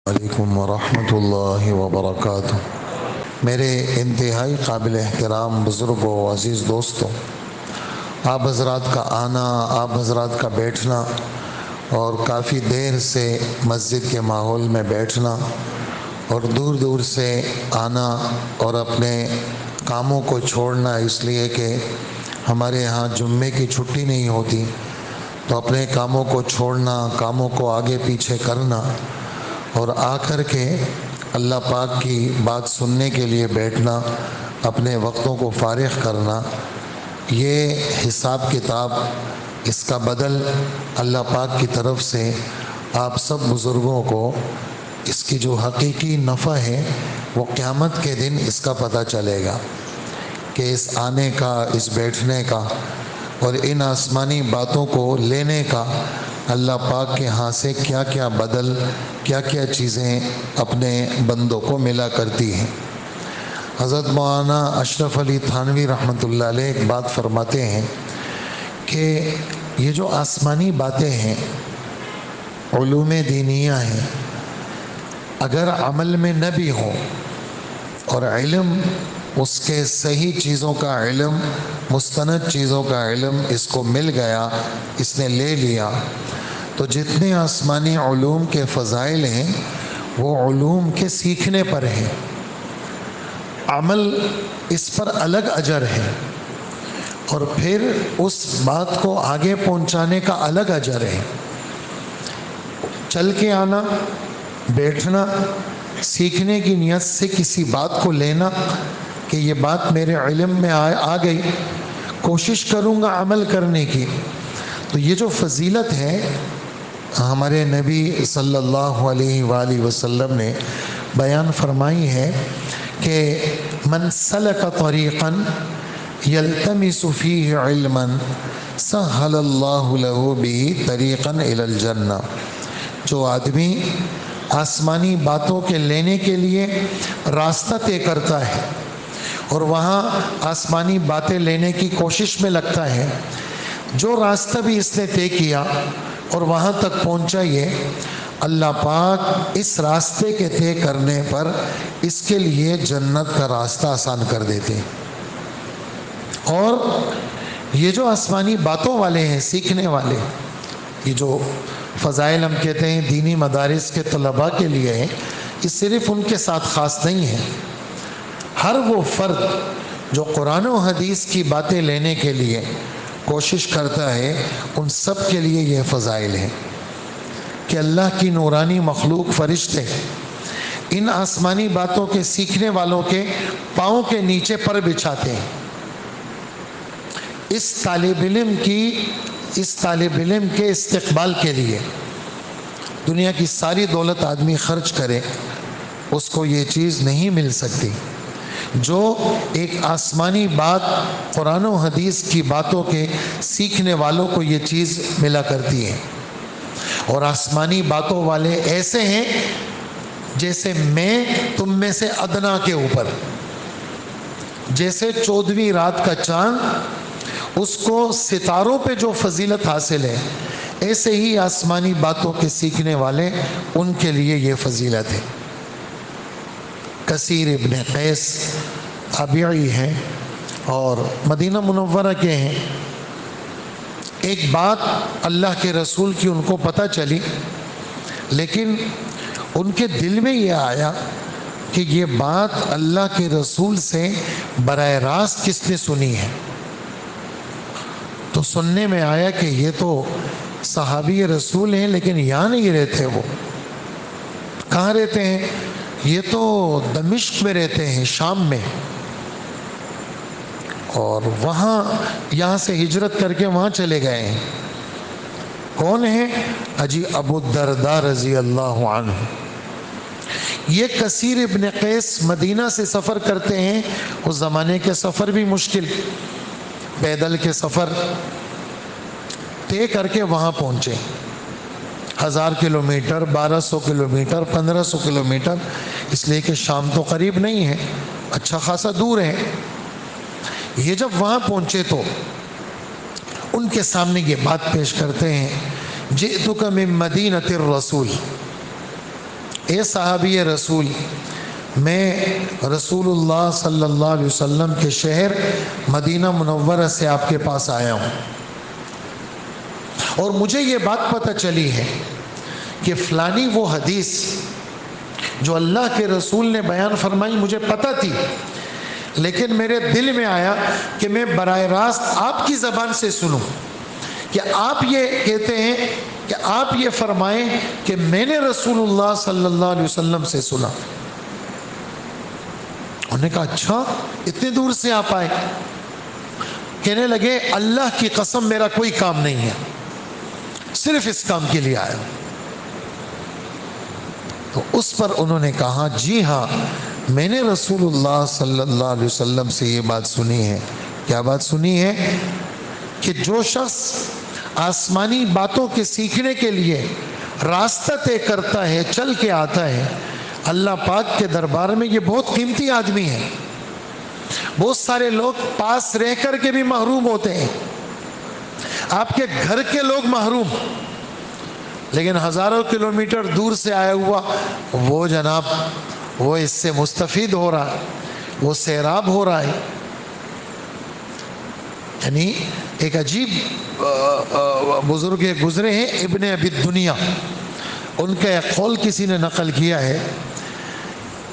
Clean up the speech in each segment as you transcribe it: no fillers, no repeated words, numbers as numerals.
علیکم ورحمۃ اللہ وبرکاتہ۔ میرے انتہائی قابل احترام بزرگوں و عزیز دوستوں، آپ حضرات کا آنا، آپ حضرات کا بیٹھنا اور کافی دیر سے مسجد کے ماحول میں بیٹھنا اور دور دور سے آنا اور اپنے کاموں کو چھوڑنا اس لیے کہ ہمارے ہاں جمعے کی چھٹی نہیں ہوتی، تو اپنے کاموں کو چھوڑنا، کاموں کو آگے پیچھے کرنا اور آ کر کے اللہ پاک کی بات سننے کے لیے بیٹھنا، اپنے وقتوں کو فارغ کرنا، یہ حساب کتاب اس کا بدل اللہ پاک کی طرف سے آپ سب بزرگوں کو اس کی جو حقیقی نفع ہے وہ قیامت کے دن اس کا پتہ چلے گا کہ اس آنے کا، اس بیٹھنے کا اور ان آسمانی باتوں کو لینے کا اللہ پاک کے ہاں سے کیا کیا بدل، کیا کیا چیزیں اپنے بندوں کو ملا کرتی ہیں۔ حضرت مولانا اشرف علی تھانوی رحمۃ اللہ علیہ ایک بات فرماتے ہیں کہ یہ جو آسمانی باتیں ہیں، علوم دینیہ ہیں، اگر عمل میں نہ بھی ہوں اور علم اس کے صحیح چیزوں کا علم، مستند چیزوں کا علم اس کو مل گیا، اس نے لے لیا، تو جتنے آسمانی علوم کے فضائل ہیں وہ علوم کے سیکھنے پر ہیں، عمل اس پر الگ اجر ہے، اور پھر اس بات کو آگے پہنچانے کا الگ اجر ہے۔ چل کے آنا، بیٹھنا، سیکھنے کی نیت سے کسی بات کو لینا کہ یہ بات میرے علم میں آ گئی، کوشش کروں گا عمل کرنے کی، تو یہ جو فضیلت ہے ہمارے نبی صلی اللہ علیہ وآلہ وسلم نے بیان فرمائی ہے کہ من سلک طریقا یلتمس فیہ علما سہل اللہ لہ بہ طریقا الی الجنہ۔ جو آدمی آسمانی باتوں کے لینے کے لیے راستہ طے کرتا ہے اور وہاں آسمانی باتیں لینے کی کوشش میں لگتا ہے، جو راستہ بھی اس نے طے کیا اور وہاں تک پہنچا، یہ اللہ پاک اس راستے کے طے کرنے پر اس کے لیے جنت کا راستہ آسان کر دیتے ہیں۔ اور یہ جو آسمانی باتوں والے ہیں، سیکھنے والے، یہ جو فضائل ہم کہتے ہیں دینی مدارس کے طلباء کے لیے ہیں، یہ صرف ان کے ساتھ خاص نہیں ہے۔ ہر وہ فرد جو قرآن و حدیث کی باتیں لینے کے لیے کوشش کرتا ہے، ان سب کے لیے یہ فضائل ہیں کہ اللہ کی نورانی مخلوق فرشتے ان آسمانی باتوں کے سیکھنے والوں کے پاؤں کے نیچے پر بچھاتے ہیں۔ اس طالب علم کے استقبال کے لیے دنیا کی ساری دولت آدمی خرچ کرے، اس کو یہ چیز نہیں مل سکتی جو ایک آسمانی بات قرآن و حدیث کی باتوں کے سیکھنے والوں کو یہ چیز ملا کرتی ہے۔ اور آسمانی باتوں والے ایسے ہیں جیسے میں تم میں سے ادنا کے اوپر، جیسے 14ویں رات کا چاند اس کو ستاروں پہ جو فضیلت حاصل ہے، ایسے ہی آسمانی باتوں کے سیکھنے والے ان کے لیے یہ فضیلت ہے۔ کثیر ابن قیس تابعی ہیں اور مدینہ منورہ کے ہیں۔ ایک بات اللہ کے رسول کی ان کو پتہ چلی، لیکن ان کے دل میں یہ آیا کہ یہ بات اللہ کے رسول سے براہ راست کس نے سنی ہے؟ تو سننے میں آیا کہ یہ تو صحابی رسول ہیں، لیکن یہاں نہیں رہتے، وہ کہاں رہتے ہیں؟ یہ تو دمشق میں رہتے ہیں، شام میں، اور وہاں یہاں سے ہجرت کر کے وہاں چلے گئے ہیں۔ کون ہیں؟ اجی ابو الدرداء رضی اللہ عنہ۔ یہ کثیر ابن قیس مدینہ سے سفر کرتے ہیں، اس زمانے کے سفر بھی مشکل، پیدل کے سفر طے کر کے وہاں پہنچے، 1000 کلومیٹر، 1200 کلومیٹر، 1500 کلومیٹر، اس لیے کہ شام تو قریب نہیں ہے، اچھا خاصا دور ہے۔ یہ جب وہاں پہنچے تو ان کے سامنے یہ بات پیش کرتے ہیں، جئتک من مدینۃ الرسول، اے صحابی رسول، میں رسول اللہ صلی اللہ علیہ وسلم کے شہر مدینہ منورہ سے آپ کے پاس آیا ہوں، اور مجھے یہ بات پتہ چلی ہے کہ فلانی وہ حدیث جو اللہ کے رسول نے بیان فرمائی مجھے پتہ تھی، لیکن میرے دل میں آیا کہ میں براہ راست آپ کی زبان سے سنوں کہ آپ یہ کہتے ہیں کہ آپ یہ فرمائیں کہ میں نے رسول اللہ صلی اللہ علیہ وسلم سے سنا۔ انہوں نے کہا اچھا، اتنے دور سے آپ آئے؟ کہنے لگے اللہ کی قسم میرا کوئی کام نہیں ہے، صرف اس کام کے لیے آیا۔ تو اس پر انہوں نے کہا جی ہاں، میں نے رسول اللہ صلی اللہ علیہ وسلم سے یہ بات سنی ہے۔ کیا بات سنی ہے؟ کہ جو شخص آسمانی باتوں کے سیکھنے کے لیے راستہ طے کرتا ہے، چل کے آتا ہے، اللہ پاک کے دربار میں یہ بہت قیمتی آدمی ہے۔ بہت سارے لوگ پاس رہ کر کے بھی محروم ہوتے ہیں، آپ کے گھر کے لوگ محروم، لیکن ہزاروں کلومیٹر دور سے آیا ہوا وہ جناب وہ اس سے مستفید ہو رہا ہے، وہ سیراب ہو رہا ہے۔ یعنی ایک عجیب بزرگ گزرے ہیں ابن ابی دنیا، ان کا ایک قول کسی نے نقل کیا ہے،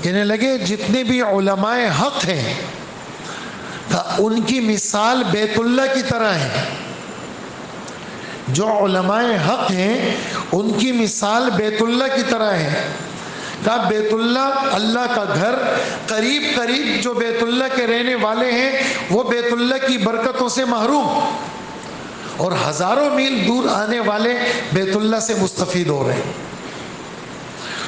کہنے لگے جتنے بھی علماء حق ہیں ان کی مثال بیت اللہ کی طرح ہے۔ جو علماء حق ہیں ان کی مثال بیت اللہ کی طرح ہے۔ کہا بیت اللہ اللہ کا گھر، قریب قریب جو بیت اللہ کے رہنے والے ہیں وہ بیت اللہ کی برکتوں سے محروم، اور ہزاروں میل دور آنے والے بیت اللہ سے مستفید ہو رہے ہیں۔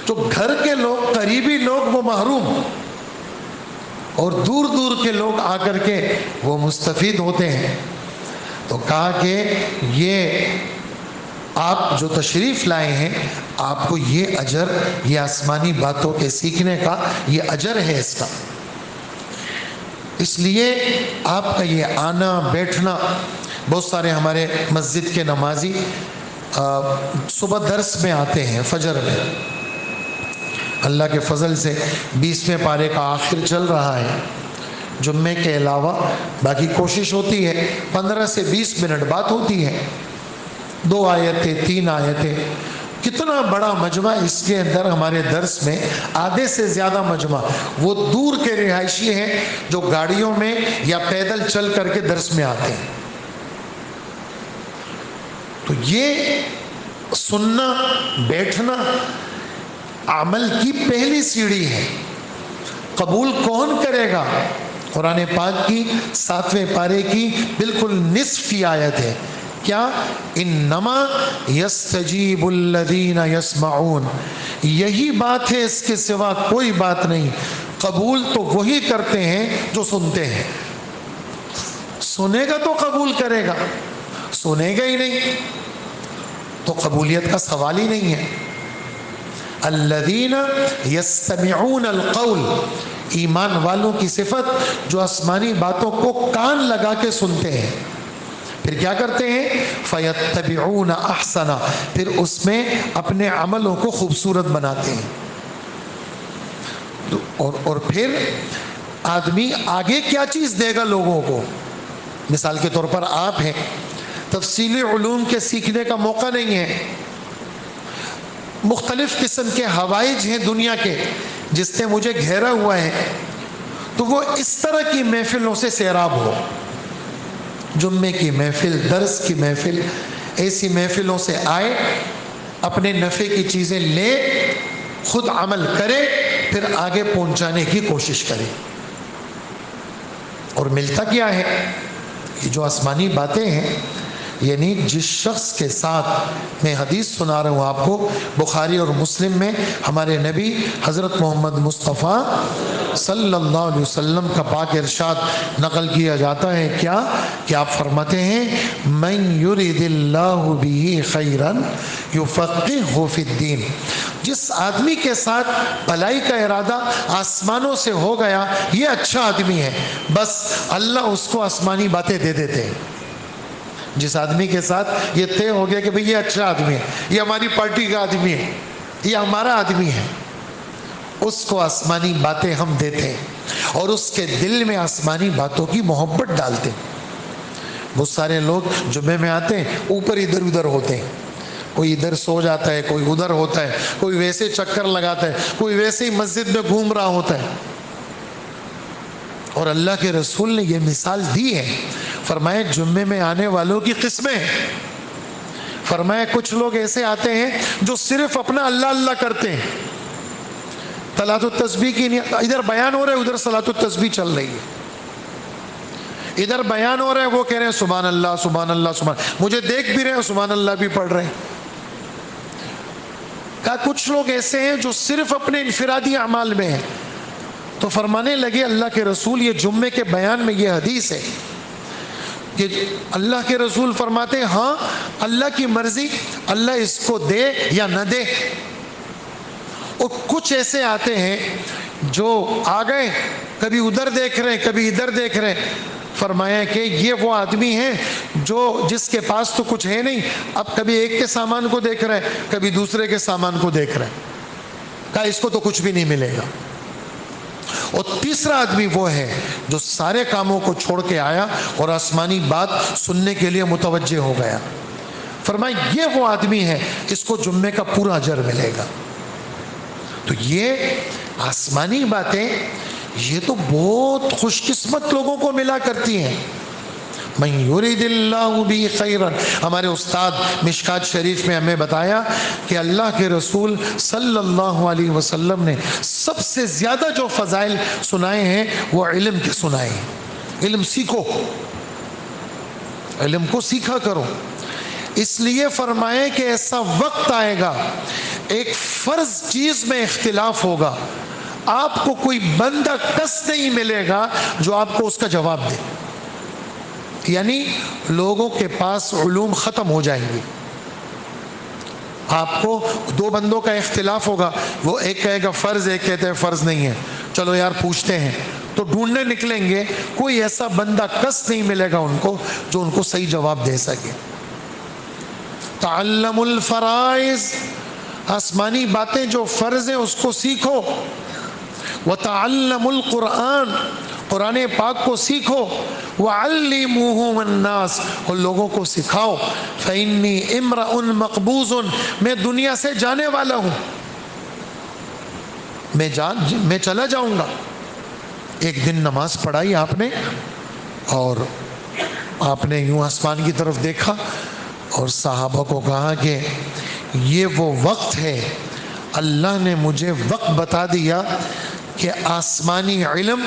تو گھر کے لوگ، قریبی لوگ وہ محروم، اور دور دور کے لوگ آ کر کے وہ مستفید ہوتے ہیں۔ تو کہا کہ یہ آپ جو تشریف لائے ہیں آپ کو یہ اجر، یہ آسمانی باتوں کے سیکھنے کا یہ اجر ہے اس کا، اس لیے آپ کا یہ آنا بیٹھنا۔ بہت سارے ہمارے مسجد کے نمازی صبح درس میں آتے ہیں فجر میں، اللہ کے فضل سے 20ویں پارے کا آخر چل رہا ہے، جمعے کے علاوہ باقی کوشش ہوتی ہے 15 سے 20 منٹ بات ہوتی ہے، 2 آیتیں 3 آیتیں، کتنا بڑا مجمع اس کے اندر ہمارے درس میں، آدھے سے زیادہ مجمع وہ دور کے رہائشی ہیں جو گاڑیوں میں یا پیدل چل کر کے درس میں آتے ہیں۔ تو یہ سننا بیٹھنا عمل کی پہلی سیڑھی ہے۔ قبول کون کرے گا؟ قرآن پاک کی 7ویں پارے کی بالکل نصفی آیت ہے، کیا؟ انما یستجیب الذین یسمعون، یہی بات ہے، اس کے سوا کوئی بات نہیں۔ قبول تو وہی کرتے ہیں جو سنتے ہیں۔ سنے گا تو قبول کرے گا، سنے گا ہی نہیں تو قبولیت کا سوال ہی نہیں ہے۔ الذین یستمعون القول، ایمان والوں کی صفت جو آسمانی باتوں کو کان لگا کے سنتے ہیں، پھر کیا کرتے ہیں؟ فیتبعون احسنہ، پھر اس میں اپنے عملوں کو خوبصورت بناتے ہیں۔ اور پھر آدمی آگے کیا چیز دے گا لوگوں کو؟ مثال کے طور پر آپ ہیں، تفصیلی علوم کے سیکھنے کا موقع نہیں ہے، مختلف قسم کے حوائج ہیں دنیا کے جس سے مجھے گھیرا ہوا ہے، تو وہ اس طرح کی محفلوں سے سیراب ہو، جمعے کی محفل، درس کی محفل، ایسی محفلوں سے آئے، اپنے نفع کی چیزیں لے، خود عمل کرے، پھر آگے پہنچانے کی کوشش کرے۔ اور ملتا کیا ہے؟ یہ جو آسمانی باتیں ہیں، یعنی جس شخص کے ساتھ، میں حدیث سنا رہا ہوں آپ کو، بخاری اور مسلم میں ہمارے نبی حضرت محمد مصطفیٰ صلی اللہ علیہ وسلم کا پاک ارشاد نقل کیا جاتا ہے، کیا کہ آپ فرماتے ہیں من یرید اللہ بہ خیرا یفقہہ فی الدین، جس آدمی کے ساتھ بھلائی کا ارادہ آسمانوں سے ہو گیا، یہ اچھا آدمی ہے، بس اللہ اس کو آسمانی باتیں دے دیتے ہیں۔ جس آدمی کے ساتھ یہ طے ہو گیا کہ بھئی یہ اچھا آدمی ہے، یہ ہماری پارٹی کا آدمی ہے، یہ ہمارا آدمی ہے، اس کو آسمانی باتیں ہم دیتے ہیں اور اس کے دل میں آسمانی باتوں کی محبت ڈالتے ہیں۔ بہت سارے لوگ جمعے میں آتے ہیں، اوپر ادھر ادھر ہوتے ہیں، کوئی ادھر سو جاتا ہے، کوئی ادھر ہوتا ہے، کوئی ویسے چکر لگاتا ہے، کوئی ویسے ہی مسجد میں گھوم رہا ہوتا ہے۔ اور اللہ کے رسول نے یہ مثال دی ہے، فرمایا جمعے میں آنے والوں کی قسمیں ہیں۔ فرمایا کچھ لوگ ایسے آتے ہیں جو صرف اپنا اللہ اللہ کرتے ہیں، صلاۃ التسبیح کی نہیں، ادھر بیان ہو رہا ہے ادھر صلاۃ التسبیح چل رہی ہے، ادھر بیان ہو رہا ہے وہ کہہ رہے ہیں سبحان اللہ سبحان اللہ سبحان، مجھے دیکھ بھی رہے ہیں سبحان اللہ بھی پڑھ رہے ہیں۔ کہا کچھ لوگ ایسے ہیں جو صرف اپنے انفرادی اعمال میں ہیں۔ تو فرمانے لگے اللہ کے رسول یہ جمعے کے بیان میں یہ حدیث ہے کہ اللہ کے رسول فرماتے ہیں ہاں اللہ کی مرضی، اللہ اس کو دے یا نہ دے۔ اور کچھ ایسے آتے ہیں جو آ گئے، کبھی ادھر دیکھ رہے ہیں کبھی ادھر دیکھ رہے ہیں۔ فرمایا کہ یہ وہ آدمی ہے جو جس کے پاس تو کچھ ہے نہیں، اب کبھی ایک کے سامان کو دیکھ رہے ہیں کبھی دوسرے کے سامان کو دیکھ رہے ہیں، کہا اس کو تو کچھ بھی نہیں ملے گا۔ اور تیسرا آدمی وہ ہے جو سارے کاموں کو چھوڑ کے آیا اور آسمانی بات سننے کے لیے متوجہ ہو گیا۔ فرمایا یہ وہ آدمی ہے، اس کو جمعے کا پورا اجر ملے گا۔ تو یہ آسمانی باتیں یہ تو بہت خوش قسمت لوگوں کو ملا کرتی ہیں۔ من یرید اللہ بہ خیرا، ہمارے استاد مشکات شریف میں ہمیں بتایا کہ اللہ کے رسول صلی اللہ علیہ وسلم نے سب سے زیادہ جو فضائل سنائے ہیں وہ علم کے سنائے ہیں۔ علم سیکھو، علم کو سیکھا کرو۔ اس لیے فرمائے کہ ایسا وقت آئے گا ایک فرض چیز میں اختلاف ہوگا، آپ کو کوئی بندہ کس نہیں ملے گا جو آپ کو اس کا جواب دے، یعنی لوگوں کے پاس علوم ختم ہو جائیں گے۔ آپ کو دو بندوں کا اختلاف ہوگا، وہ ایک کہے گا فرض، ایک کہتے ہیں فرض نہیں ہے، چلو یار پوچھتے ہیں، تو ڈھونڈنے نکلیں گے، کوئی ایسا بندہ کس نہیں ملے گا ان کو جو ان کو صحیح جواب دے سکے۔ تعلم الفرائض، آسمانی باتیں جو فرض ہیں اس کو سیکھو۔ وتعلموا القرآن، قرآن پاک کو سیکھو۔ وعلموه الناس، اور لوگوں کو سکھاؤ۔ فإنی امرؤ مقبوض، میں دنیا سے جانے والا ہوں، میں چلا جاؤں گا۔ ایک دن نماز پڑھائی آپ نے اور آپ نے یوں آسمان کی طرف دیکھا اور صحابہ کو کہا کہ یہ وہ وقت ہے، اللہ نے مجھے وقت بتا دیا کہ آسمانی علم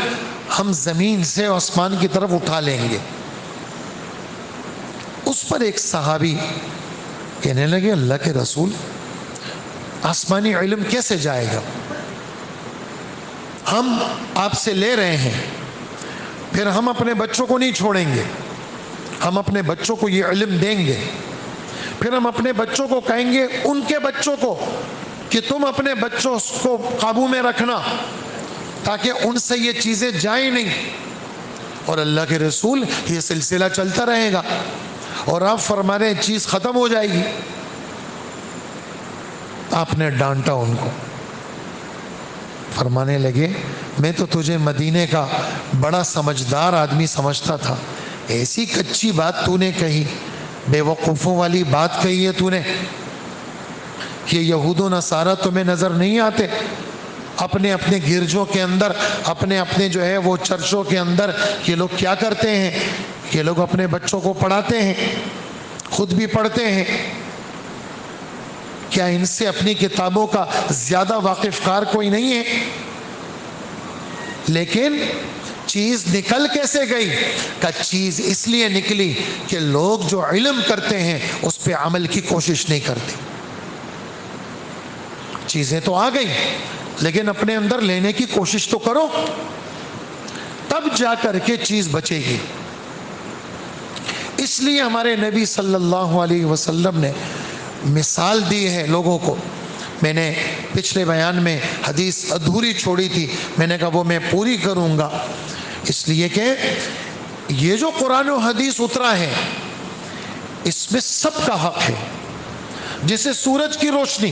ہم زمین سے آسمان کی طرف اٹھا لیں گے۔ اس پر ایک صحابی کہنے لگے اللہ کے رسول آسمانی علم کیسے جائے گا؟ ہم آپ سے لے رہے ہیں، پھر ہم اپنے بچوں کو نہیں چھوڑیں گے، ہم اپنے بچوں کو یہ علم دیں گے، پھر ہم اپنے بچوں کو کہیں گے ان کے بچوں کو کہ تم اپنے بچوں کو قابو میں رکھنا تاکہ ان سے یہ چیزیں جائیں نہیں۔ اور اللہ کے رسول یہ سلسلہ چلتا رہے گا اور آپ فرما رہے ہیں چیز ختم ہو جائے گی۔ آپ نے ڈانٹا ان کو، فرمانے لگے میں تو تجھے مدینے کا بڑا سمجھدار آدمی سمجھتا تھا، ایسی کچی بات تو نے کہی، بے وقوفوں والی بات کہی ہے تو نے۔ یہ یہود و نصارہ تمہیں نظر نہیں آتے؟ اپنے اپنے گرجوں کے اندر، اپنے اپنے جو ہے وہ چرچوں کے اندر یہ لوگ کیا کرتے ہیں؟ یہ لوگ اپنے بچوں کو پڑھاتے ہیں، خود بھی پڑھتے ہیں۔ کیا ان سے اپنی کتابوں کا زیادہ واقف کار کوئی نہیں ہے؟ لیکن چیز نکل کیسے گئی؟ کہ چیز اس لیے نکلی کہ لوگ جو علم کرتے ہیں اس پہ عمل کی کوشش نہیں کرتے۔ چیزیں تو آ گئی لیکن اپنے اندر لینے کی کوشش تو کرو، تب جا کر کے چیز بچے گی۔ اس لیے ہمارے نبی صلی اللہ علیہ وسلم نے مثال دی ہے لوگوں کو۔ میں نے پچھلے بیان میں حدیث ادھوری چھوڑی تھی، میں نے کہا وہ میں پوری کروں گا، اس لیے کہ یہ جو قرآن و حدیث اترا ہے اس میں سب کا حق ہے۔ جیسے سورج کی روشنی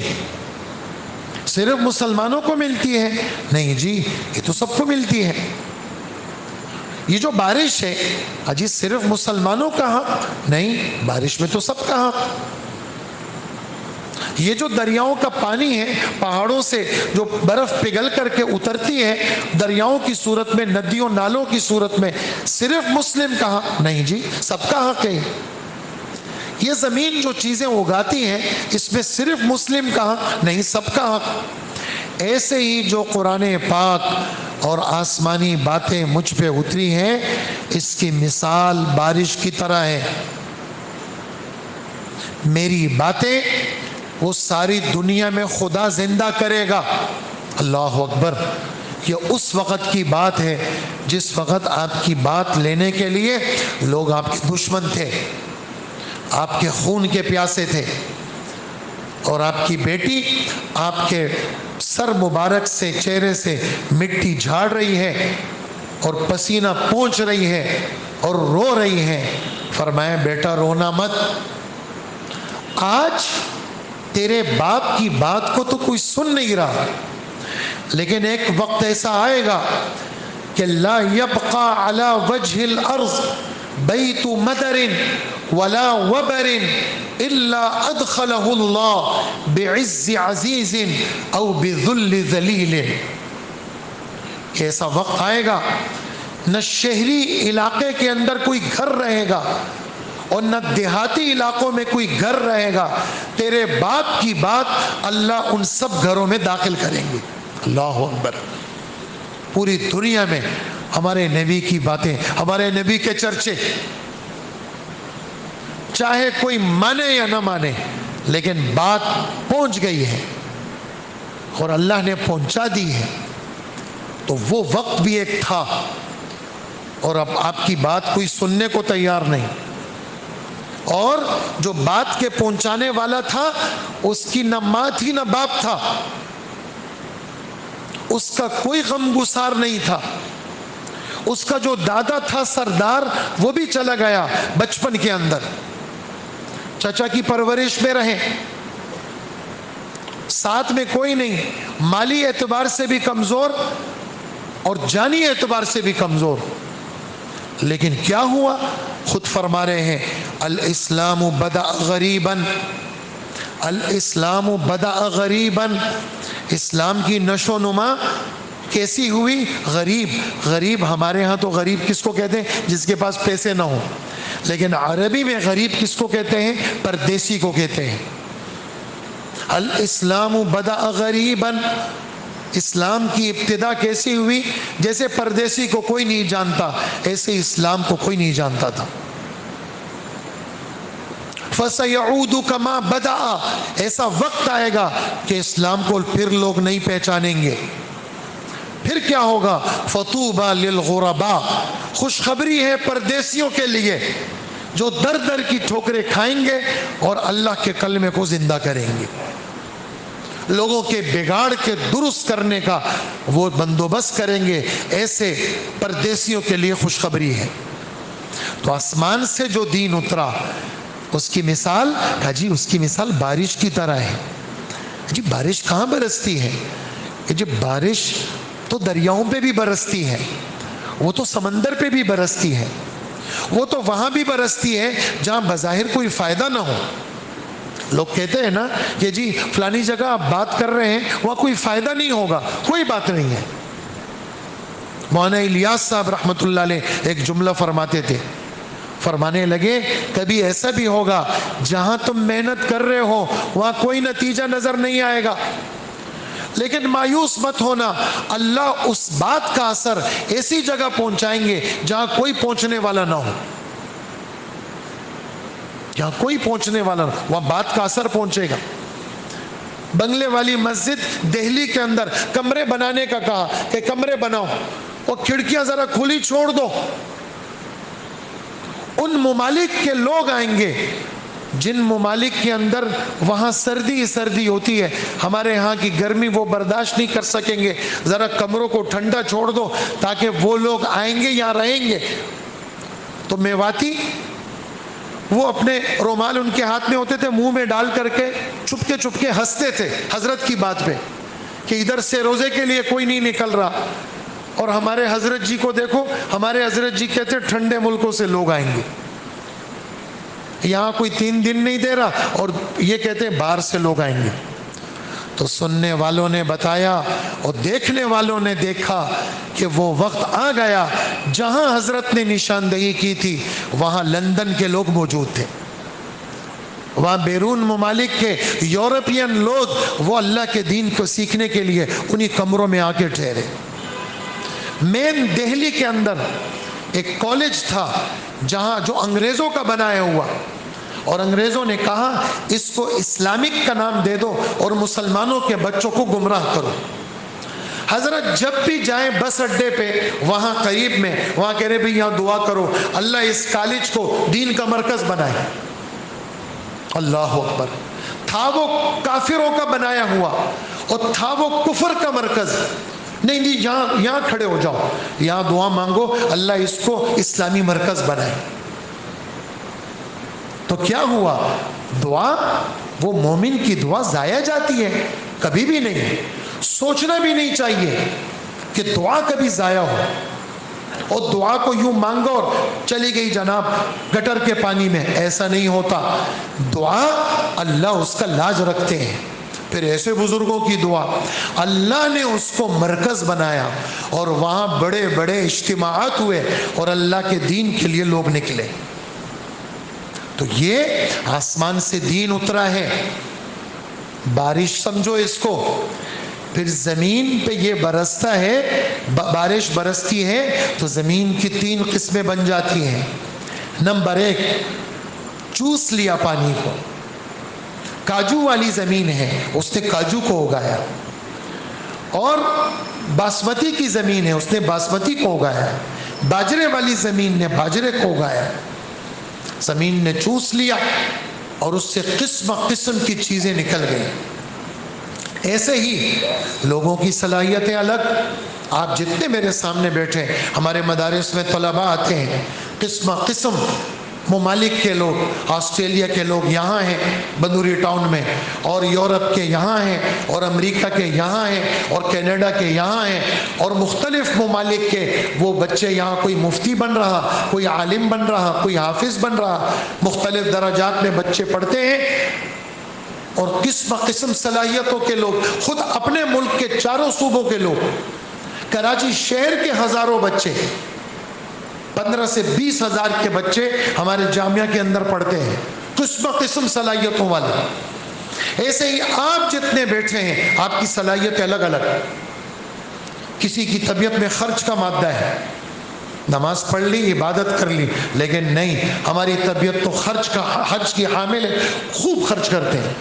صرف مسلمانوں کو ملتی ہے؟ نہیں جی، یہ تو سب کو ملتی ہے۔ یہ جو بارش ہے اجی صرف مسلمانوں کا حق نہیں، بارش میں تو سب کا حق۔ یہ جو دریاؤں کا پانی ہے، پہاڑوں سے جو برف پگھل کر کے اترتی ہے دریاؤں کی صورت میں، ندیوں نالوں کی صورت میں، صرف مسلم کا حق نہیں جی، سب کا حق ہے۔ یہ زمین جو چیزیں اگاتی ہیں اس میں صرف مسلم کا حق نہیں، سب کا حق۔ ایسے ہی جو قرآن پاک اور آسمانی باتیں مجھ پہ اتری ہیں، اس کی مثال بارش کی طرح ہے۔ میری باتیں وہ ساری دنیا میں خدا زندہ کرے گا۔ اللہ اکبر۔ یہ اس وقت کی بات ہے جس وقت آپ کی بات لینے کے لیے لوگ آپ کے دشمن تھے، آپ کے خون کے پیاسے تھے، اور آپ کی بیٹی آپ کے سر مبارک سے، چہرے سے مٹی جھاڑ رہی ہے اور پسینہ پونچھ رہی ہے اور رو رہی ہے۔ فرمایا بیٹا رونا مت، آج تیرے باپ کی بات کو تو کوئی سن نہیں رہا، لیکن ایک وقت ایسا آئے گا کہ لا یبقى علی وجہ الارض بیت مدر ولا وبر الا ادخلہ اللہ بعز عزیز او بذل ذلیل۔ ایسا وقت آئے گا نہ شہری علاقے کے اندر کوئی گھر رہے گا اور نہ دیہاتی علاقوں میں کوئی گھر رہے گا، تیرے باپ کی بات اللہ ان سب گھروں میں داخل کریں گے۔ اللہ اکبر۔ پوری دنیا میں ہمارے نبی کی باتیں، ہمارے نبی کے چرچے، چاہے کوئی مانے یا نہ مانے، لیکن بات پہنچ گئی ہے اور اللہ نے پہنچا دی ہے۔ تو وہ وقت بھی ایک تھا اور اب آپ کی بات کوئی سننے کو تیار نہیں، اور جو بات کے پہنچانے والا تھا اس کی نہ ماں تھی نہ باپ تھا، اس کا کوئی غم گسار نہیں تھا، اس کا جو دادا تھا سردار وہ بھی چلا گیا بچپن کے اندر، چچا کی پرورش میں رہے، ساتھ میں کوئی نہیں، مالی اعتبار سے بھی کمزور اور جانی اعتبار سے بھی کمزور۔ لیکن کیا ہوا؟ خود فرما رہے ہیں الاسلام بدأ غریبا، الاسلام بدأ غریبا، اسلام کی نشو و نما کیسی ہوئی؟ غریب۔ غریب ہمارے ہاں تو غریب کس کو کہتے ہیں؟ جس کے پاس پیسے نہ ہوں، لیکن عربی میں غریب کس کو کہتے ہیں؟ پردیسی کو کہتے ہیں۔ الاسلام بدأ غریبا، اسلام کی ابتدا کیسی ہوئی؟ جیسے پردیسی کو کوئی نہیں جانتا، ایسے اسلام کو کوئی نہیں جانتا تھا۔ فَسَيَعُودُ كَمَا بَدَأَ، ایسا وقت آئے گا کہ اسلام کو پھر لوگ نہیں پہچانیں گے۔ پھر کیا ہوگا؟ فَطُوبَى لِلْغُرَبَاء، خوشخبری ہے پردیسیوں کے لیے جو در در کی ٹھوکریں کھائیں گے اور اللہ کے کلمے کو زندہ کریں گے، لوگوں کے بگاڑ کے درست کرنے کا وہ بندوبست کریں گے، ایسے پردیسیوں کے لیے خوشخبری ہے۔ تو آسمان سے جو دین اترا اس کی مثال کہا جی، اس کی مثال بارش کی طرح ہے۔ جی بارش کہاں برستی ہے؟ جی بارش تو دریاؤں پہ بھی برستی ہے، وہ تو سمندر پہ بھی برستی ہے، وہ تو وہاں بھی برستی ہے جہاں بظاہر کوئی فائدہ نہ ہو۔ لوگ کہتے ہیں نا کہ جی فلانی جگہ آپ بات کر رہے ہیں وہاں کوئی فائدہ نہیں ہوگا، کوئی بات نہیں ہے۔ مولانا الیاس صاحب رحمۃ اللہ علیہ ایک جملہ فرماتے تھے، فرمانے لگے کبھی ایسا بھی ہوگا جہاں تم محنت کر رہے ہو وہاں کوئی نتیجہ نظر نہیں آئے گا، لیکن مایوس مت ہونا، اللہ اس بات کا اثر ایسی جگہ پہنچائیں گے جہاں کوئی پہنچنے والا نہ ہو، جہاں کوئی پہنچنے والا نہ، وہاں بات کا اثر پہنچے گا۔ بنگلے والی مسجد دہلی کے اندر کمرے بنانے کا کہا کہ کمرے بناؤ اور کھڑکیاں ذرا کھلی چھوڑ دو، ان ممالک کے لوگ آئیں گے جن ممالک کے اندر وہاں سردی سردی ہوتی ہے، ہمارے ہاں کی گرمی وہ برداشت نہیں کر سکیں گے، ذرا کمروں کو ٹھنڈا چھوڑ دو تاکہ وہ لوگ آئیں گے یا رہیں گے۔ تو میواتی وہ اپنے رومال ان کے ہاتھ میں ہوتے تھے، منہ میں ڈال کر کے چپ کے ہنستے تھے حضرت کی بات پہ، کہ ادھر سے روزے کے لیے کوئی نہیں نکل رہا. اور ہمارے حضرت جی کو دیکھو, ہمارے حضرت جی کہتے ہیں ٹھنڈے ملکوں سے لوگ آئیں گے, یہاں کوئی 3 دن نہیں دے رہا اور یہ کہتے ہیں باہر سے لوگ آئیں گے. تو سننے والوں نے بتایا اور دیکھنے والوں نے دیکھا کہ وہ وقت آ گیا جہاں حضرت نے نشاندہی کی تھی وہاں لندن کے لوگ موجود تھے, وہاں بیرون ممالک کے یورپین لوگ وہ اللہ کے دین کو سیکھنے کے لیے انہی کمروں میں آ کے ٹھہرے. مین دہلی کے اندر ایک کالج تھا جہاں جو انگریزوں کا بنایا ہوا, اور انگریزوں نے کہا اس کو اسلامک کا نام دے دو اور مسلمانوں کے بچوں کو گمراہ کرو. حضرت جب بھی جائیں بس اڈے پہ وہاں قریب میں وہاں کہہ رہے بھئی یہاں دعا کرو اللہ اس کالج کو دین کا مرکز بنائے. اللہ اکبر. تھا وہ کافروں کا بنایا ہوا اور تھا وہ کفر کا مرکز. نہیں نہیں, یہاں کھڑے ہو جاؤ, یہاں دعا مانگو اللہ اس کو اسلامی مرکز بنائے. تو کیا ہوا؟ دعا, وہ مومن کی دعا ضائع جاتی ہے؟ کبھی بھی نہیں. سوچنا بھی نہیں چاہیے کہ دعا کبھی ضائع ہو. اور دعا کو یوں مانگو اور چلی گئی جناب گٹر کے پانی میں, ایسا نہیں ہوتا. دعا اللہ اس کا لاج رکھتے ہیں. پھر ایسے بزرگوں کی دعا اللہ نے اس کو مرکز بنایا اور وہاں بڑے بڑے اجتماعات ہوئے اور اللہ کے دین کے لیے لوگ نکلے. تو یہ آسمان سے دین اترا ہے. بارش سمجھو اس کو, پھر زمین پہ یہ برستا ہے, بارش برستی ہے تو زمین کی 3 قسمیں بن جاتی ہیں. نمبر 1, چوس لیا پانی کو. کاجو والی زمین ہے, اس نے کاجو کو اگایا. اور باسمتی کی زمین ہے, اس نے باسمتی کو اگایا. باجرے والی زمین نے باجرے کو اگایا. زمین نے چوس لیا اور اس سے قسم قسم کی چیزیں نکل گئی. ایسے ہی لوگوں کی صلاحیتیں الگ. آپ جتنے میرے سامنے بیٹھے, ہمارے مدارس میں طلباء آتے ہیں, قسم قسم ممالک کے لوگ, آسٹریلیا کے لوگ یہاں ہیں بندوری ٹاؤن میں, اور یورپ کے یہاں ہیں, اور امریکہ کے یہاں ہیں, اور کینیڈا کے یہاں ہیں, اور مختلف ممالک کے وہ بچے یہاں, کوئی مفتی بن رہا, کوئی عالم بن رہا, کوئی حافظ بن رہا, مختلف درجات میں بچے پڑھتے ہیں. اور قسم قسم صلاحیتوں کے لوگ, خود اپنے ملک کے 4 صوبوں کے لوگ, کراچی شہر کے ہزاروں بچے, 15 سے 20 ہزار کے بچے ہمارے جامعہ کے اندر پڑھتے ہیں, قسم قسم صلاحیتوں والے. ایسے ہی آپ جتنے بیٹھے ہیں آپ کی صلاحیت الگ الگ. کسی کی طبیعت میں خرچ کا مادہ ہے, نماز پڑھ لی, عبادت کر لی, لیکن نہیں, ہماری طبیعت تو خرچ کا, حج کی حامل ہے, خوب خرچ کرتے ہیں.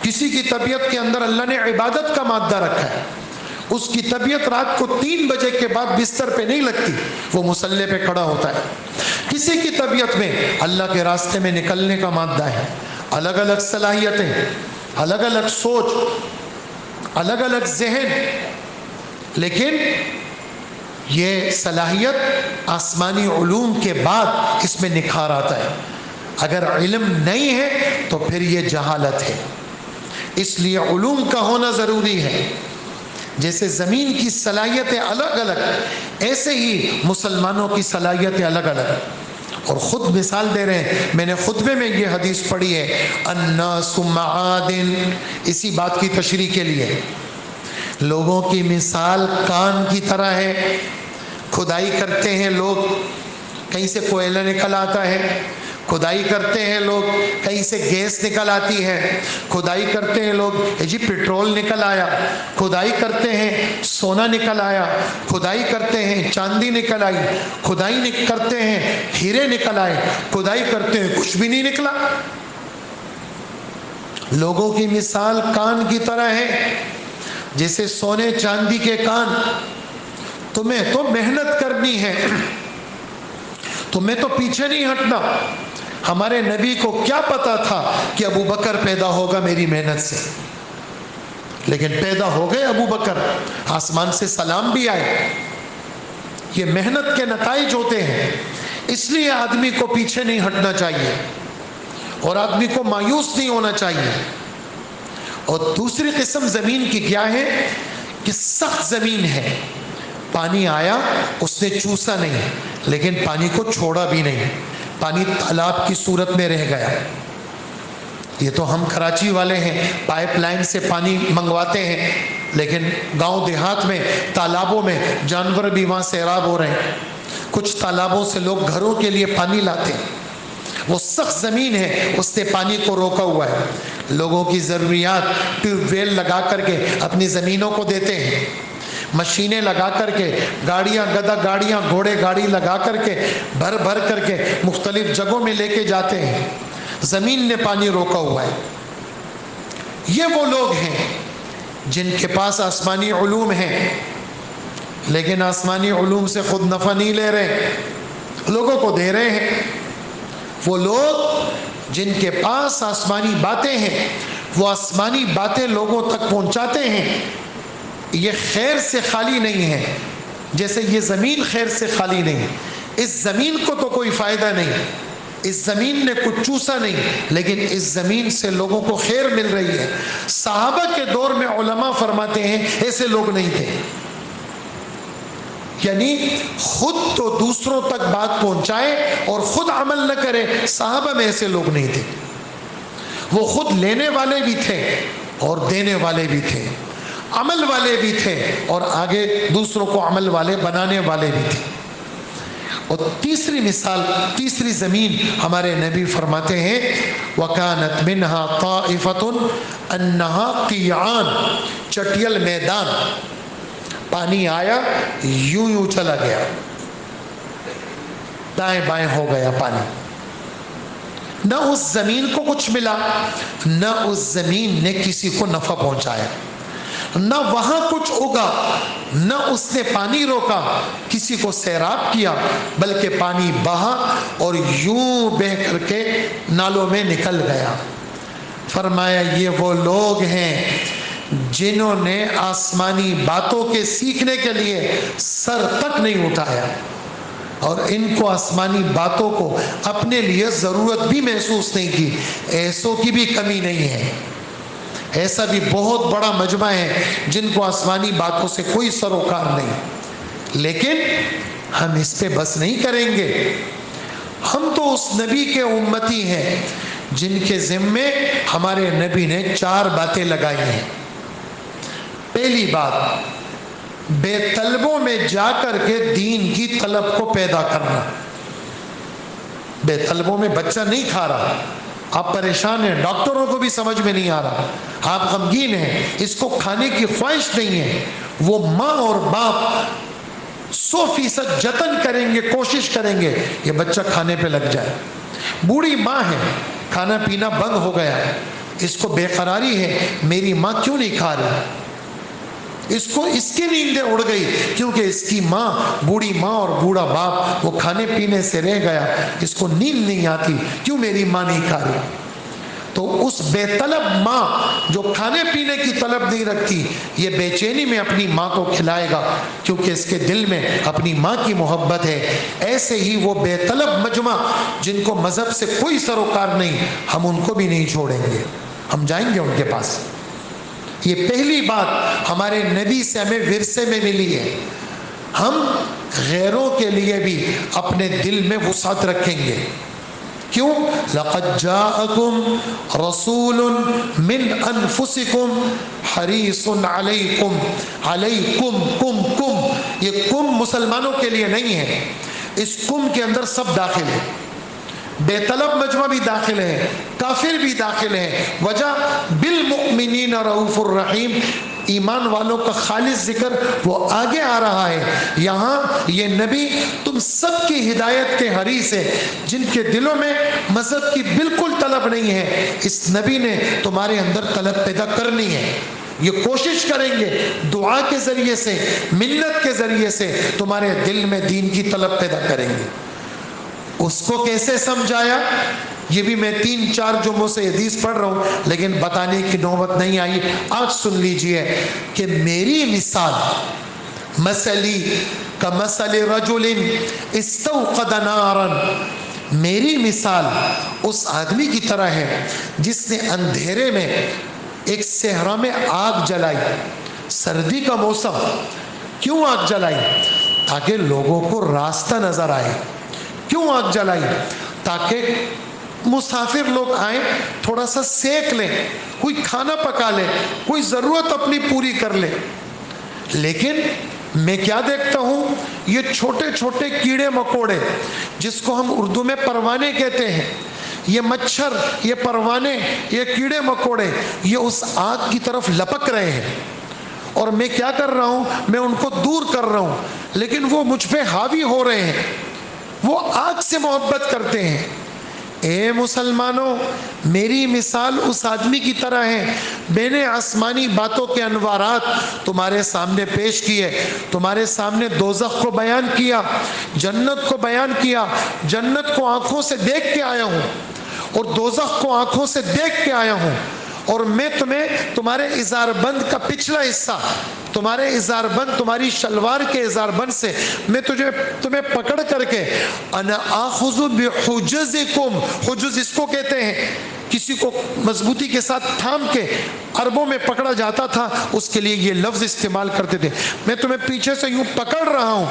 کسی کی طبیعت کے اندر اللہ نے عبادت کا مادہ رکھا ہے, اس کی طبیعت رات کو 3 بجے کے بعد بستر پہ نہیں لگتی, وہ مصلے پہ کھڑا ہوتا ہے. کسی کی طبیعت میں اللہ کے راستے میں نکلنے کا مادہ ہے. الگ الگ صلاحیتیں, الگ الگ سوچ, الگ الگ ذہن, لیکن یہ صلاحیت آسمانی علوم کے بعد اس میں نکھار آتا ہے. اگر علم نہیں ہے تو پھر یہ جہالت ہے. اس لیے علوم کا ہونا ضروری ہے. جیسے زمین کی صلاحیتیں الگ الگ, ایسے ہی مسلمانوں کی صلاحیتیں الگ الگ. اور خود مثال دے رہے ہیں, میں نے خطبے میں یہ حدیث پڑھی ہے, الناس معادن, اسی بات کی تشریح کے لیے. لوگوں کی مثال کان کی طرح ہے. کھدائی کرتے ہیں لوگ, کہیں سے کوئلہ نکل آتا ہے. کھدائی کرتے ہیں لوگ, کہیں سے گیس نکل آتی ہے. کھدائی کرتے ہیں لوگ, جی پٹرول نکل آیا. کھدائی کرتے ہیں سونا نکل آیا. کھدائی کرتے ہیں چاندی نکل آئی. کھدائی کرتے ہیں ہیرے نکل آئے. کھدائی کرتے ہیں کچھ بھی نہیں نکلا. لوگوں کی مثال کان کی طرح ہے, جیسے سونے چاندی کے کان. تمہیں تو محنت کرنی ہے, تمہیں تو پیچھے نہیں ہٹنا. ہمارے نبی کو کیا پتا تھا کہ ابو بکر پیدا ہوگا میری محنت سے, لیکن پیدا ہو گئے ابو بکر, آسمان سے سلام بھی آئے. یہ محنت کے نتائج ہوتے ہیں. اس لیے آدمی کو پیچھے نہیں ہٹنا چاہیے اور آدمی کو مایوس نہیں ہونا چاہیے. اور دوسری قسم زمین کی کیا ہے, کہ سخت زمین ہے، پانی آیا اس نے چوسا نہیں لیکن پانی کو چھوڑا بھی نہیں، پانی تالاب کی صورت میں رہ گیا۔ یہ تو ہم کراچی والے ہیں، پائپ لائن سے پانی منگواتے ہیں، لیکن گاؤں دیہات میں تالابوں میں جانور بھی وہاں سیراب ہو رہے ہیں، کچھ تالابوں سے لوگ گھروں کے لیے پانی لاتے ہیں۔ وہ سخت زمین ہے، اس نے پانی کو روکا ہوا ہے۔ لوگوں کی ضروریات ٹیوب ویل لگا کر کے اپنی زمینوں کو دیتے ہیں، مشینیں لگا کر کے، گاڑیاں گدا گاڑیاں گھوڑے گاڑی لگا کر کے بھر بھر کر کے مختلف جگہوں میں لے کے جاتے ہیں، زمین نے پانی روکا ہوا ہے۔ یہ وہ لوگ ہیں جن کے پاس آسمانی علوم ہیں، لیکن آسمانی علوم سے خود نفع نہیں لے رہے، لوگوں کو دے رہے ہیں۔ وہ لوگ جن کے پاس آسمانی باتیں ہیں، وہ آسمانی باتیں لوگوں تک پہنچاتے ہیں۔ یہ خیر سے خالی نہیں ہے، جیسے یہ زمین خیر سے خالی نہیں۔ اس زمین کو تو کوئی فائدہ نہیں، اس زمین نے کچھ چوسا نہیں، لیکن اس زمین سے لوگوں کو خیر مل رہی ہے۔ صحابہ کے دور میں علماء فرماتے ہیں ایسے لوگ نہیں تھے، یعنی خود تو دوسروں تک بات پہنچائے اور خود عمل نہ کرے، صحابہ میں ایسے لوگ نہیں تھے۔ وہ خود لینے والے بھی تھے اور دینے والے بھی تھے، عمل والے بھی تھے اور آگے دوسروں کو عمل والے بنانے والے بھی تھے۔ اور تیسری مثال، تیسری زمین ہمارے نبی فرماتے ہیں وَكَانَتْ مِنْهَا طَائِفَةٌ أَنَّهَا قِيعَانٌ، چٹیل میدان، پانی آیا یوں یوں چلا گیا، دائیں بائیں ہو گیا پانی، نہ اس زمین کو کچھ ملا، نہ اس زمین نے کسی کو نفع پہنچایا، نہ وہاں کچھ اگا، نہ اس نے پانی روکا کسی کو سیراب کیا، بلکہ پانی بہا اور یوں بہہ کر کے نالوں میں نکل گیا۔ فرمایا یہ وہ لوگ ہیں جنہوں نے آسمانی باتوں کے سیکھنے کے لیے سر تک نہیں اٹھایا، اور ان کو آسمانی باتوں کو اپنے لیے ضرورت بھی محسوس نہیں کی۔ ایسوں کی بھی کمی نہیں ہے، ایسا بھی بہت بڑا مجمع ہے جن کو آسمانی باتوں سے کوئی سروکار نہیں، لیکن ہم اس پہ بس نہیں کریں گے۔ ہم تو اس نبی کے امتی ہیں جن کے ذمے ہمارے نبی نے 4 باتیں لگائی ہیں۔ پہلی بات، بے طلبوں میں جا کر کے دین کی طلب کو پیدا کرنا۔ بے طلبوں میں بچہ نہیں کھا رہا، آپ پریشان ہیں، ڈاکٹروں کو بھی سمجھ میں نہیں آ رہا، آپ غمگین ہیں، اس کو کھانے کی خواہش نہیں ہے، وہ ماں اور باپ 100% جتن کریں گے، کوشش کریں گے یہ بچہ کھانے پہ لگ جائے۔ بوڑھی ماں ہے، کھانا پینا بند ہو گیا ہے، اس کو بے قراری ہے، میری ماں کیوں نہیں کھا رہی، اس کو اس کی نیندیں اڑ گئی کیونکہ اس کی ماں، بوڑھی ماں اور بوڑھا باپ وہ کھانے پینے سے رہ گیا، اس کو نیند نہیں آتی، کیوں میری ماں نہیں کھا رہی۔ تو اس بے طلب ماں جو کھانے پینے کی طلب نہیں رکھتی، یہ بے چینی میں اپنی ماں کو کھلائے گا کیونکہ اس کے دل میں اپنی ماں کی محبت ہے۔ ایسے ہی وہ بے طلب مجمع جن کو مذہب سے کوئی سروکار نہیں، ہم ان کو بھی نہیں چھوڑیں گے، ہم جائیں گے ان کے پاس۔ یہ پہلی بات ہمارے نبی سے ہمیں ورثے میں ملی ہے۔ ہم غیروں کے لیے بھی اپنے دل میں وسعت رکھیں گے۔ کیوں؟ لَقَدْ جَاءَكُمْ رَسُولٌ مِّنْ أَنفُسِكُمْ حَرِيصٌ عَلَيْكُمْ عَلَيْكُمْ کم، یہ کم مسلمانوں کے لیے نہیں ہے، اس کم کے اندر سب داخل ہے، بے طلب مجمع بھی داخل ہے، کافر بھی داخل ہے۔ وجہ بالمؤمنین رؤوف الرحیم، ایمان والوں کا خالص ذکر وہ آگے آ رہا ہے۔ یہاں یہ نبی تم سب کی ہدایت کے حریص ہے، جن کے دلوں میں مذہب کی بالکل طلب نہیں ہے، اس نبی نے تمہارے اندر طلب پیدا کرنی ہے۔ یہ کوشش کریں گے دعا کے ذریعے سے، منت کے ذریعے سے تمہارے دل میں دین کی طلب پیدا کریں گے۔ اس کو کیسے سمجھایا؟ یہ بھی میں 3-4 جمعوں سے حدیث پڑھ رہا ہوں لیکن بتانے کی نوبت نہیں آئی، آج سن لیجئے کہ میری مثال مثلی کمثل رجل استوقد نارا، میری مثال اس آدمی کی طرح ہے جس نے اندھیرے میں ایک صحرا میں آگ جلائی، سردی کا موسم کیوں آگ جلائی؟ تاکہ لوگوں کو راستہ نظر آئے. کیوں آگ جلائی؟ تاکہ مسافر لوگ آئیں، تھوڑا سا سیک لیں، کوئی کھانا پکا لے، کوئی ضرورت اپنی پوری کر لے. لیکن میں کیا دیکھتا ہوں، یہ چھوٹے چھوٹے کیڑے مکوڑے جس کو ہم اردو میں پروانے کہتے ہیں، یہ مچھر، یہ پروانے، یہ کیڑے مکوڑے، یہ اس آگ کی طرف لپک رہے ہیں. اور میں کیا کر رہا ہوں، میں ان کو دور کر رہا ہوں، لیکن وہ مجھ پہ حاوی ہو رہے ہیں، وہ آگ سے محبت کرتے ہیں. اے مسلمانوں، میری مثال اس آدمی کی طرح ہے. میں نے آسمانی باتوں کے انوارات تمہارے سامنے پیش کیے، تمہارے سامنے دوزخ کو بیان کیا، جنت کو بیان کیا. جنت کو آنکھوں سے دیکھ کے آیا ہوں اور دوزخ کو آنکھوں سے دیکھ کے آیا ہوں. اور میں تمہیں تمہارے ازار بند کا پچھلا حصہ، تمہارے ازار بند، تمہاری شلوار کے ازار بند سے میں تمہیں پکڑ کر کے انا آخذ بحجزکم، حجز اس کو کہتے ہیں کسی کو مضبوطی کے ساتھ تھام کے عربوں میں پکڑا جاتا تھا، اس کے لیے یہ لفظ استعمال کرتے تھے. میں تمہیں پیچھے سے یوں پکڑ رہا ہوں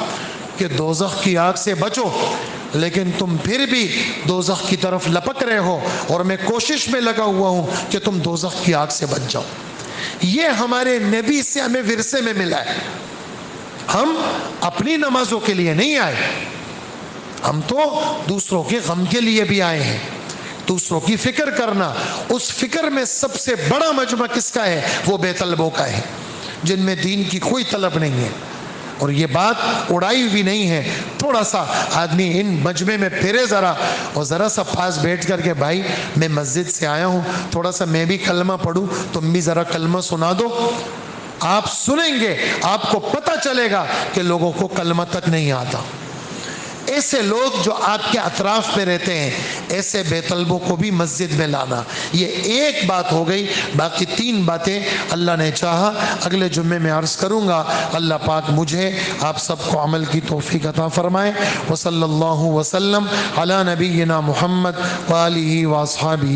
کہ دوزخ کی آگ سے بچو، لیکن تم پھر بھی دوزخ کی طرف لپک رہے ہو، اور میں کوشش میں لگا ہوا ہوں کہ تم دوزخ کی آگ سے بچ جاؤ. یہ ہمارے نبی سے ہمیں ورثے میں ملا ہے. ہم اپنی نمازوں کے لیے نہیں آئے، ہم تو دوسروں کے غم کے لیے بھی آئے ہیں. دوسروں کی فکر کرنا، اس فکر میں سب سے بڑا مجمع کس کا ہے؟ وہ بے طلبوں کا ہے، جن میں دین کی کوئی طلب نہیں ہے. اور یہ بات اڑائی ہوئی نہیں ہے. تھوڑا سا آدمی ان مجمع میں پھرے ذرا، اور ذرا سا پاس بیٹھ کر کے بھائی میں مسجد سے آیا ہوں، تھوڑا سا میں بھی کلمہ پڑھوں، تم بھی ذرا کلمہ سنا دو. آپ سنیں گے، آپ کو پتہ چلے گا کہ لوگوں کو کلمہ تک نہیں آتا. ایسے لوگ جو آپ کے اطراف میں رہتے ہیں، ایسے بے طلبوں کو بھی مسجد میں لانا. یہ ایک بات ہو گئی. باقی 3 باتیں اللہ نے چاہا اگلے جمعے میں عرض کروں گا. اللہ پاک مجھے آپ سب کو عمل کی توفیق عطا فرمائے. وصلی اللہ وسلم علی نبینا محمد وآلہ واصحابہ.